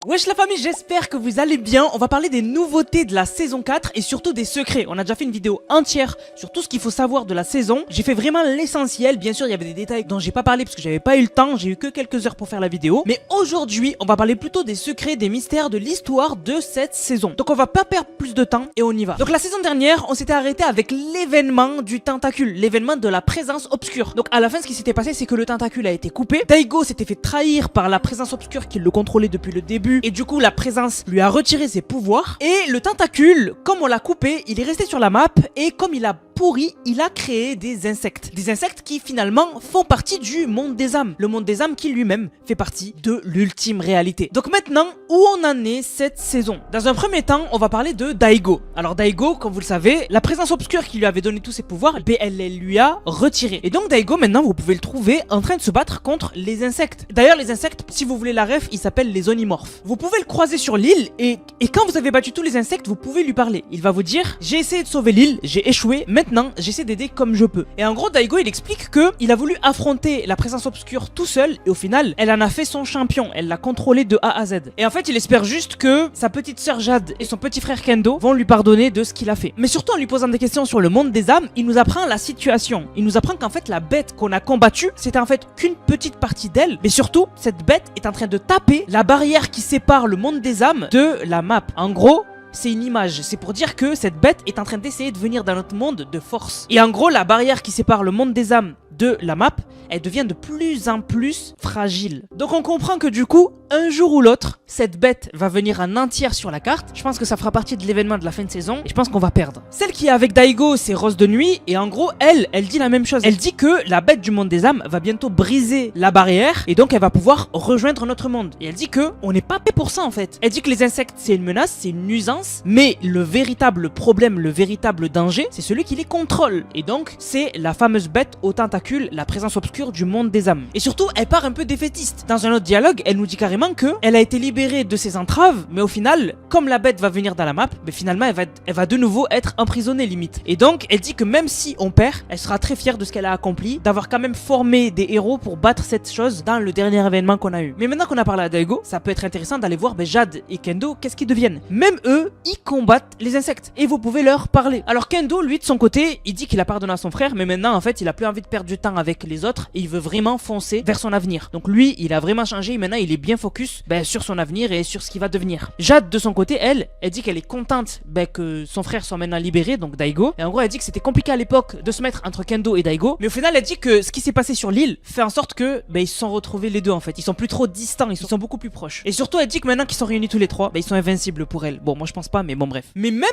Wesh la famille, j'espère que vous allez bien. On va parler des nouveautés de la saison 4 et surtout des secrets. On a déjà fait une vidéo entière sur tout ce qu'il faut savoir de la saison. J'ai fait vraiment l'essentiel. Bien sûr, il y avait des détails dont j'ai pas parlé parce que j'avais pas eu le temps. J'ai eu que quelques heures pour faire la vidéo. Mais aujourd'hui, on va parler plutôt des secrets, des mystères de l'histoire de cette saison. Donc on va pas perdre plus de temps et on y va. Donc la saison dernière, on s'était arrêté avec l'événement du tentacule, l'événement de la présence obscure. Donc à la fin, ce qui s'était passé, c'est que le tentacule a été coupé. Daigo s'était fait trahir par la présence obscure qui le contrôlait depuis le début. Et du coup la présence lui a retiré ses pouvoirs. Et le tentacule, comme on l'a coupé, il est resté sur la map. Et comme il a pourri, il a créé des insectes. Des insectes qui finalement font partie du monde des âmes. Le monde des âmes qui lui-même fait partie de l'ultime réalité. Donc maintenant, où on en est cette saison? Dans un premier temps, on va parler de Daigo. Alors Daigo, comme vous le savez, la présence obscure qui lui avait donné tous ses pouvoirs, elle lui a retiré. Et donc Daigo, maintenant, vous pouvez le trouver en train de se battre contre les insectes. D'ailleurs, les insectes, si vous voulez la ref, ils s'appellent les onimorphes. Vous pouvez le croiser sur l'île et quand vous avez battu tous les insectes, vous pouvez lui parler. Il va vous dire, j'ai essayé de sauver l'île, j'ai échoué, maintenant j'essaie d'aider comme je peux. Et en gros, Daigo, il explique que il a voulu affronter la présence obscure tout seul et au final, elle en a fait son champion. Elle l'a contrôlé de A à Z. Et en fait, il espère juste que sa petite sœur Jade et son petit frère Kendo vont lui pardonner de ce qu'il a fait. Mais surtout en lui posant des questions sur le monde des âmes, il nous apprend la situation. Il nous apprend qu'en fait, la bête qu'on a combattue, c'était en fait qu'une petite partie d'elle. Mais surtout, cette bête est en train de taper la barrière qui sépare le monde des âmes de la map. En gros, c'est une image, c'est pour dire que cette bête est en train d'essayer de venir dans notre monde de force. Et en gros, la barrière qui sépare le monde des âmes de la map, elle devient de plus en plus fragile. Donc on comprend que du coup, un jour ou l'autre, cette bête va venir en entière sur la carte. Je pense que ça fera partie de l'événement de la fin de saison et je pense qu'on va perdre. Celle qui est avec Daigo, c'est Rose de Nuit et en gros, elle dit la même chose. Elle dit que la bête du monde des âmes va bientôt briser la barrière et donc elle va pouvoir rejoindre notre monde. Et elle dit que on n'est pas fait pour ça en fait. Elle dit que les insectes, c'est une menace, c'est une nuisance, mais le véritable problème, le véritable danger, c'est celui qui les contrôle. Et donc, c'est la fameuse bête aux tentacules, la présence obscure du monde des âmes. Et surtout, elle part un peu défaitiste. Dans un autre dialogue, elle nous dit carrément que elle a été libérée de ses entraves, mais au final, comme la bête va venir dans la map, mais finalement, elle va de nouveau être emprisonnée limite. Et donc, elle dit que même si on perd, elle sera très fière de ce qu'elle a accompli, d'avoir quand même formé des héros pour battre cette chose dans le dernier événement qu'on a eu. Mais maintenant qu'on a parlé à Daigo, ça peut être intéressant d'aller voir Jade et Kendo, qu'est-ce qu'ils deviennent. Même eux, ils combattent les insectes et vous pouvez leur parler. Alors Kendo, lui, de son côté, il dit qu'il a pardonné à son frère, mais maintenant, en fait, il a plus envie de perdre du temps avec les autres et il veut vraiment foncer vers son avenir. Donc lui, il a vraiment changé et maintenant, il est bien focus sur son avenir et sur ce qu'il va devenir. Jade, de son côté, elle dit qu'elle est contente que son frère soit maintenant libéré, donc Daigo. Et en gros, elle dit que c'était compliqué à l'époque de se mettre entre Kendo et Daigo, mais au final, elle dit que ce qui s'est passé sur l'île fait en sorte que ils se sont retrouvés les deux en fait. Ils sont plus trop distants, ils sont beaucoup plus proches. Et surtout, elle dit que maintenant qu'ils sont réunis tous les trois, ils sont invincibles pour elle. Bon, moi je pense pas, mais bon bref. Mais même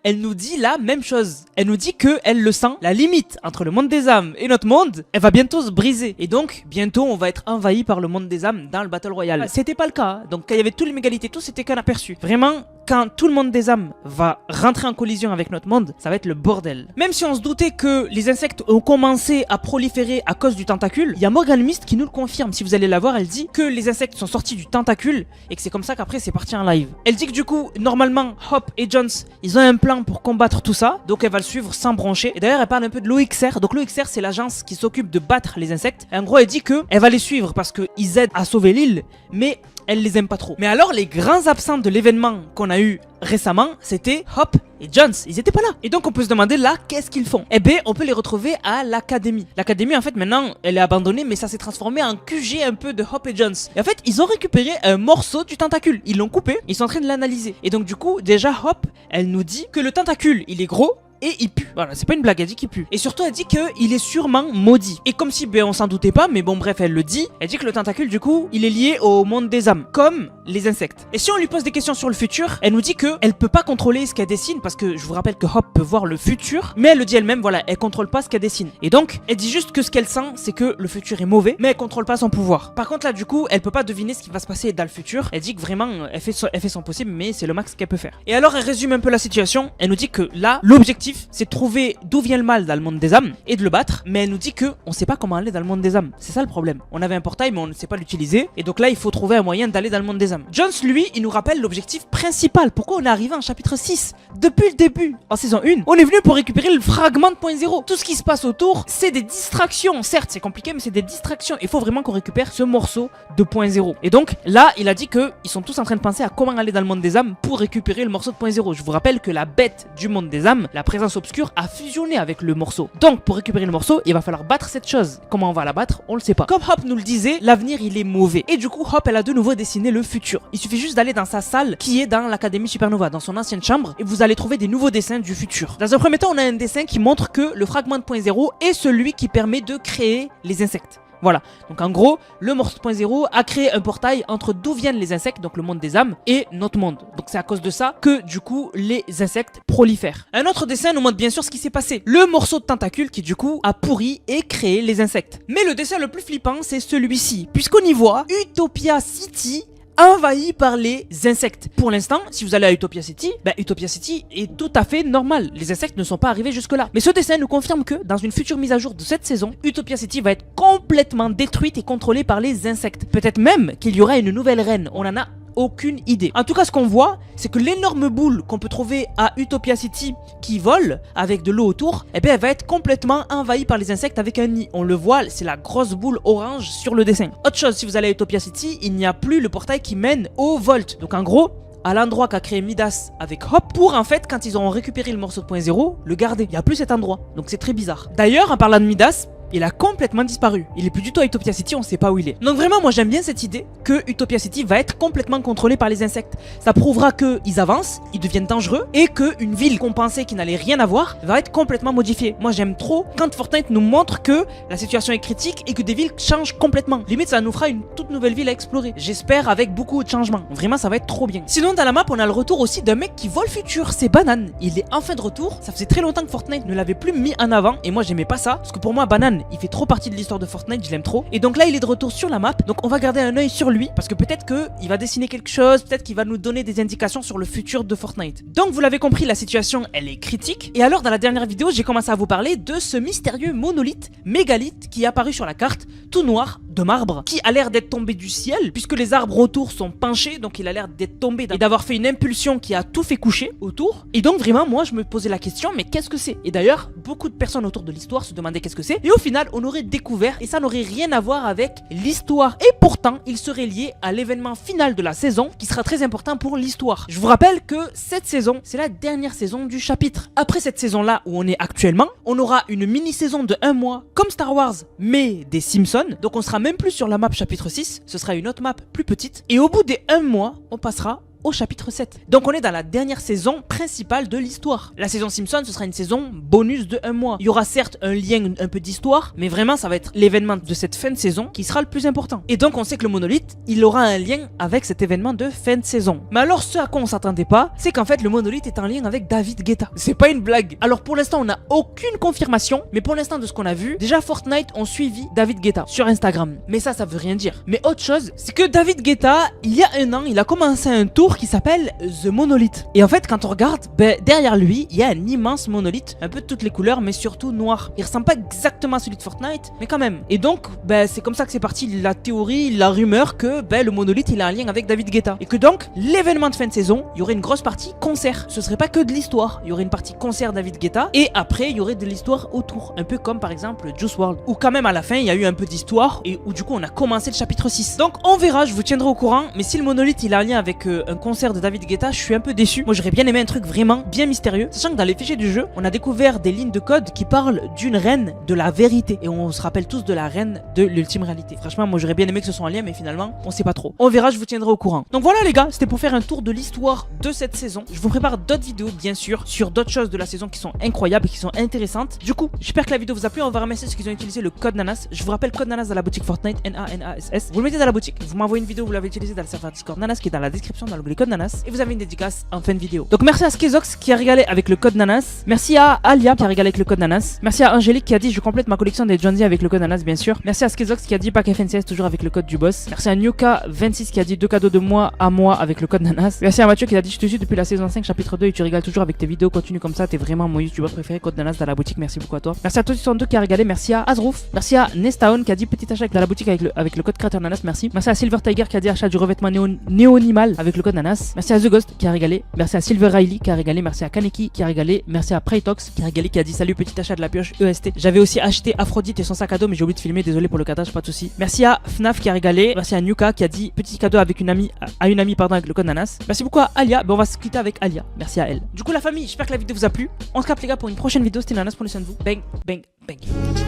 elle nous dit la même chose. Elle nous dit que elle le sent, la limite entre le monde des âmes et notre monde, elle va bientôt se briser. Et donc, bientôt, on va être envahi par le monde des âmes dans le Battle Royale. C'était pas le cas. Donc, quand il y avait tous les mégalithes, tout c'était qu'un aperçu. Vraiment, quand tout le monde des âmes va rentrer en collision avec notre monde, ça va être le bordel. Même si on se doutait que les insectes ont commencé à proliférer à cause du tentacule, il y a Morgan Mist qui nous le confirme. Si vous allez la voir, elle dit que les insectes sont sortis du tentacule et que c'est comme ça qu'après c'est parti en live. Elle dit que du coup, normalement, Hop et Jones, ils ont un plan pour combattre tout ça, donc elle va le suivre sans broncher. Et d'ailleurs, elle parle un peu de l'OXR. Donc l'OXR, c'est l'agence qui s'occupe de battre les insectes. Et en gros, elle dit que elle va les suivre parce qu'ils aident à sauver l'île, mais elle les aime pas trop. Mais alors, les grands absents de l'événement qu'on a eu récemment, c'était Hop et Jones. Ils étaient pas là. Et donc, on peut se demander là, qu'est-ce qu'ils font? Eh bien, on peut les retrouver à l'académie. L'académie, en fait, maintenant, elle est abandonnée, mais ça s'est transformé en QG un peu de Hop et Jones. Et en fait, ils ont récupéré un morceau du tentacule. Ils l'ont coupé, ils sont en train de l'analyser. Et donc, du coup, déjà, Hop, elle nous dit que le tentacule, il est gros, et il pue. Voilà, c'est pas une blague, elle dit qu'il pue. Et surtout, elle dit qu'il est sûrement maudit. Et comme si, on s'en doutait pas, mais bon, bref, elle le dit. Elle dit que le tentacule, du coup, il est lié au monde des âmes, comme les insectes. Et si on lui pose des questions sur le futur, elle nous dit que elle peut pas contrôler ce qu'elle dessine, parce que je vous rappelle que Hop peut voir le futur, mais elle le dit elle-même, voilà, elle contrôle pas ce qu'elle dessine. Et donc, elle dit juste que ce qu'elle sent, c'est que le futur est mauvais, mais elle contrôle pas son pouvoir. Par contre, là, du coup, elle peut pas deviner ce qui va se passer dans le futur. Elle dit que vraiment, elle fait son possible, mais c'est le max qu'elle peut faire. Et alors, elle résume un peu la situation. Elle nous dit que là, l'objectif, c'est de trouver d'où vient le mal dans le monde des âmes et de le battre, mais elle nous dit que on sait pas comment aller dans le monde des âmes. C'est ça le problème. On avait un portail, mais on ne sait pas l'utiliser, et donc là, il faut trouver un moyen d'aller dans le monde des âmes. des âmes. Jones, lui, il nous rappelle l'objectif principal. Pourquoi on est arrivé en chapitre 6? Depuis le début, en saison 1, on est venu pour récupérer le fragment de point 0. Tout ce qui se passe autour, c'est des distractions. Certes, c'est compliqué, mais c'est des distractions. Il faut vraiment qu'on récupère ce morceau de point 0. Et donc, là, il a dit qu'ils sont tous en train de penser à comment aller dans le monde des âmes pour récupérer le morceau de point 0. Je vous rappelle que la bête du monde des âmes, la présence obscure, a fusionné avec le morceau. Donc, pour récupérer le morceau, il va falloir battre cette chose. Comment on va la battre? On le sait pas. Comme Hop nous le disait, l'avenir, il est mauvais. Et du coup, Hop, elle a de nouveau dessiné le futur. Il suffit juste d'aller dans sa salle qui est dans l'Académie Supernova, dans son ancienne chambre, et vous allez trouver des nouveaux dessins du futur. Dans un premier temps, on a un dessin qui montre que le fragment de point 0 est celui qui permet de créer les insectes. Voilà, donc en gros, le morceau de point 0 a créé un portail entre d'où viennent les insectes, donc le monde des âmes, et notre monde. Donc c'est à cause de ça que du coup, les insectes prolifèrent. Un autre dessin nous montre bien sûr ce qui s'est passé. Le morceau de tentacule qui du coup a pourri et créé les insectes. Mais le dessin le plus flippant, c'est celui-ci, puisqu'on y voit Utopia City envahi par les insectes. Pour l'instant, si vous allez à Utopia City, Utopia City est tout à fait normal. Les insectes ne sont pas arrivés jusque là. Mais ce dessin nous confirme que dans une future mise à jour de cette saison, Utopia City va être complètement détruite et contrôlée par les insectes. Peut-être même qu'il y aura une nouvelle reine. On en a aucune idée. En tout cas, ce qu'on voit, c'est que l'énorme boule qu'on peut trouver à Utopia City qui vole avec de l'eau autour, elle va être complètement envahie par les insectes avec un nid. On le voit, c'est la grosse boule orange sur le dessin. Autre chose, si vous allez à Utopia City, il n'y a plus le portail qui mène au Vault. Donc en gros, à l'endroit qu'a créé Midas avec Hop, pour en fait, quand ils auront récupéré le morceau de point 0, le garder. Il n'y a plus cet endroit. Donc c'est très bizarre. D'ailleurs, en parlant de Midas, il a complètement disparu. Il est plus du tout à Utopia City, on sait pas où il est. Donc vraiment, moi j'aime bien cette idée que Utopia City va être complètement contrôlée par les insectes. Ça prouvera qu'ils avancent, ils deviennent dangereux et qu'une ville qu'on pensait qui n'allait rien avoir va être complètement modifiée. Moi j'aime trop quand Fortnite nous montre que la situation est critique et que des villes changent complètement. Limite, ça nous fera une toute nouvelle ville à explorer. J'espère avec beaucoup de changements. Vraiment, ça va être trop bien. Sinon, dans la map, on a le retour aussi d'un mec qui vole futur. C'est Banane. Il est enfin de retour. Ça faisait très longtemps que Fortnite ne l'avait plus mis en avant et moi j'aimais pas ça parce que pour moi, Banane, il fait trop partie de l'histoire de Fortnite, je l'aime trop. Et donc là, il est de retour sur la map. Donc on va garder un œil sur lui parce que peut-être qu'il va dessiner quelque chose, peut-être qu'il va nous donner des indications sur le futur de Fortnite. Donc vous l'avez compris, la situation, elle est critique. Et alors, dans la dernière vidéo, j'ai commencé à vous parler de ce mystérieux monolithe, mégalith, qui est apparu sur la carte, tout noir, de marbre, qui a l'air d'être tombé du ciel, puisque les arbres autour sont penchés, donc il a l'air d'être tombé et d'avoir fait une impulsion qui a tout fait coucher autour. Et donc vraiment, moi, je me posais la question, mais qu'est-ce que c'est? Et d'ailleurs, beaucoup de personnes autour de l'histoire se demandaient qu'est-ce que c'est. Et au final, on aurait découvert, et ça n'aurait rien à voir avec l'histoire. Et pourtant, il serait lié à l'événement final de la saison, qui sera très important pour l'histoire. Je vous rappelle que cette saison, c'est la dernière saison du chapitre. Après cette saison-là, où on est actuellement, on aura une mini-saison de 1 mois, comme Star Wars, mais des Simpsons. Donc on sera même plus sur la map chapitre 6, ce sera une autre map plus petite. Et au bout des 1 mois, on passera au chapitre 7. Donc on est dans la dernière saison principale de l'histoire. La saison Simpson, ce sera une saison bonus de 1 mois. Il y aura certes un lien un peu d'histoire, mais vraiment ça va être l'événement de cette fin de saison qui sera le plus important. Et donc on sait que le monolithe, il aura un lien avec cet événement de fin de saison. Mais alors ce à quoi on s'attendait pas, c'est qu'en fait le monolithe est en lien avec David Guetta. C'est pas une blague. Alors pour l'instant on n'a aucune confirmation, mais pour l'instant de ce qu'on a vu, déjà Fortnite ont suivi David Guetta sur Instagram. Mais ça veut rien dire. Mais autre chose, c'est que David Guetta, il y a 1 an, il a commencé un tour qui s'appelle The Monolith. Et en fait, quand on regarde, derrière lui, il y a un immense monolithe, un peu de toutes les couleurs, mais surtout noir. Il ressemble pas exactement à celui de Fortnite, mais quand même. Et donc, c'est comme ça que c'est parti la théorie, la rumeur que le monolithe, il a un lien avec David Guetta. Et que donc, l'événement de fin de saison, il y aurait une grosse partie concert. Ce serait pas que de l'histoire. Il y aurait une partie concert David Guetta, et après, il y aurait de l'histoire autour. Un peu comme par exemple Juice WRLD. Où quand même à la fin, il y a eu un peu d'histoire, et où du coup, on a commencé le chapitre 6. Donc, on verra, je vous tiendrai au courant, mais si le monolithe, il a un lien avec un concert de David Guetta, je suis un peu déçu. Moi j'aurais bien aimé un truc vraiment bien mystérieux, sachant que dans les fichiers du jeu, on a découvert des lignes de code qui parlent d'une reine de la vérité, et on se rappelle tous de la reine de l'ultime réalité. Franchement, moi j'aurais bien aimé que ce soit un lien, mais finalement on sait pas trop. On verra, je vous tiendrai au courant. Donc voilà les gars, c'était pour faire un tour de l'histoire de cette saison. Je vous prépare d'autres vidéos bien sûr sur d'autres choses de la saison qui sont incroyables et qui sont intéressantes. Du coup, j'espère que la vidéo vous a plu. On va remercier ceux qui ont utilisé le code Nanas. Je vous rappelle, code Nanas dans la boutique Fortnite, Nanas. Vous le mettez dans la boutique, vous m'envoyez une vidéo, vous l'avez utilisé dans le serveur Discord Nanas qui est dans la description dans le les codes Nanas et vous avez une dédicace en fin de vidéo. Donc merci à Skezox qui a régalé avec le code Nanas. Merci à Alia qui a régalé avec le code Nanas. Merci à Angélique qui a dit je complète ma collection des Jonesy avec le code Nanas bien sûr. Merci à Skezox qui a dit pack FNCS toujours avec le code du boss. Merci à Nuka26 qui a dit 2 cadeaux de moi à moi avec le code Nanas. Merci à Mathieu qui a dit je te suis depuis la saison 5 chapitre 2 et tu régales toujours avec tes vidéos, continue comme ça, t'es vraiment mon youtubeur préféré, code Nanas dans la boutique, merci beaucoup à toi. Merci à Totti62 qui a régalé, merci à Azrouf, merci à Nestaon qui a dit petit achat dans la boutique avec le code créateur Nanas, merci. Merci à Silver Tiger qui a dit achat du revêtement néonimal avec le code Nanas. Merci à The Ghost qui a régalé, merci à Silver Riley qui a régalé, merci à Kaneki qui a régalé, merci à Preytox qui a régalé qui a dit salut petit achat de la pioche EST. J'avais aussi acheté Aphrodite et son sac à dos mais j'ai oublié de filmer, désolé pour le cadrage, pas de soucis. Merci à Fnaf qui a régalé, merci à Nuka qui a dit petit cadeau avec une amie avec le code Nanas. Merci beaucoup à Alia, on va se quitter avec Alia, merci à elle. Du coup la famille, j'espère que la vidéo vous a plu. On se capte les gars pour une prochaine vidéo, c'était Nanas, prenez soin de vous. Bang, bang, bang.